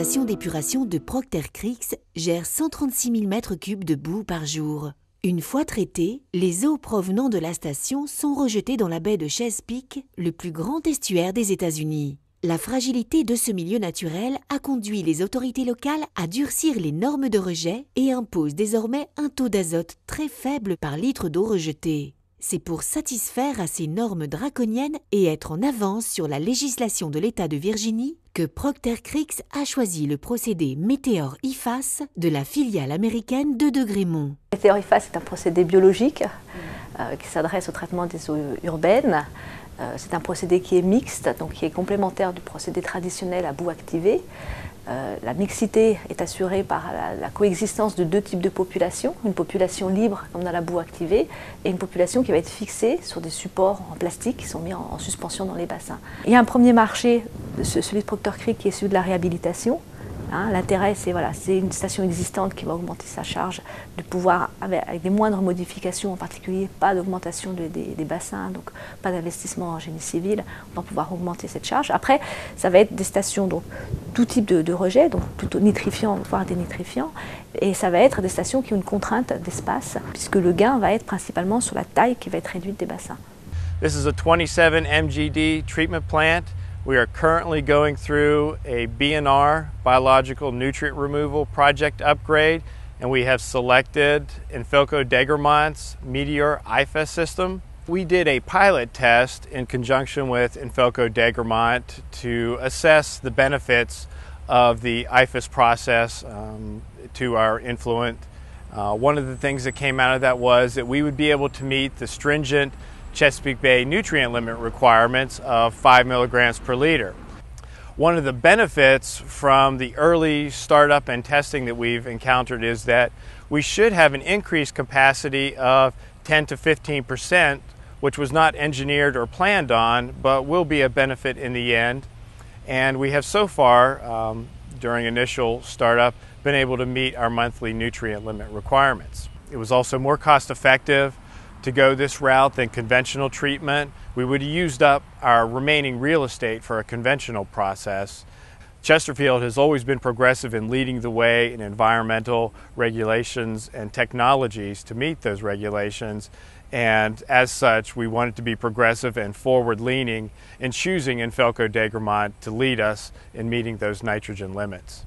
station d'épuration de Procter Creeks gère 136 000 m3 de boue par jour. Une fois traitées, les eaux provenant de la station sont rejetées dans la baie de Chesapeake, le plus grand estuaire des États-Unis. La fragilité de ce milieu naturel a conduit les autorités locales à durcir les normes de rejet et imposent désormais un taux d'azote très faible par litre d'eau rejetée. C'est pour satisfaire à ces normes draconiennes et être en avance sur la législation de l'État de Virginie que Procter Creeks a choisi le procédé Meteor IFAS de la filiale américaine de Degremont. Meteor IFAS est un procédé biologique qui s'adresse au traitement des eaux urbaines. C'est un procédé qui est mixte, donc qui est complémentaire du procédé traditionnel à boue activée. La mixité est assurée par la coexistence de deux types de populations, une population libre comme dans la boue activée et une population qui va être fixée sur des supports en plastique qui sont mis en suspension dans les bassins. Il y a un premier marché, celui de Procter Creeks, qui est celui de la réhabilitation. L'intérêt, c'est une station existante qui va augmenter sa charge, de pouvoir, avec des moindres modifications, en particulier pas d'augmentation des bassins, donc pas d'investissement en génie civil, on va pouvoir augmenter cette charge. Après, ça va être des stations, donc tout type de rejet, donc plutôt nitrifiant, voire dénitrifiant, et ça va être des stations qui ont une contrainte d'espace, puisque le gain va être principalement sur la taille qui va être réduite des bassins. This is a 27 MGD treatment plant. We are currently going through a BNR, Biological Nutrient Removal Project upgrade, and we have selected Infilco Degermont's Meteor IFAS system. We did a pilot test in conjunction with Infilco Degermont to assess the benefits of the IFAS process to our influent. One of the things that came out of that was that we would be able to meet the stringent Chesapeake Bay nutrient limit requirements of 5 milligrams per liter. One of the benefits from the early startup and testing that we've encountered is that we should have an increased capacity of 10 to 15%, which was not engineered or planned on, but will be a benefit in the end. And we have so far, during initial startup, been able to meet our monthly nutrient limit requirements. It was also more cost effective to go this route than conventional treatment. We would have used up our remaining real estate for a conventional process. Chesterfield has always been progressive in leading the way in environmental regulations and technologies to meet those regulations, and as such we wanted to be progressive and forward-leaning in choosing Infilco Degermont to lead us in meeting those nitrogen limits.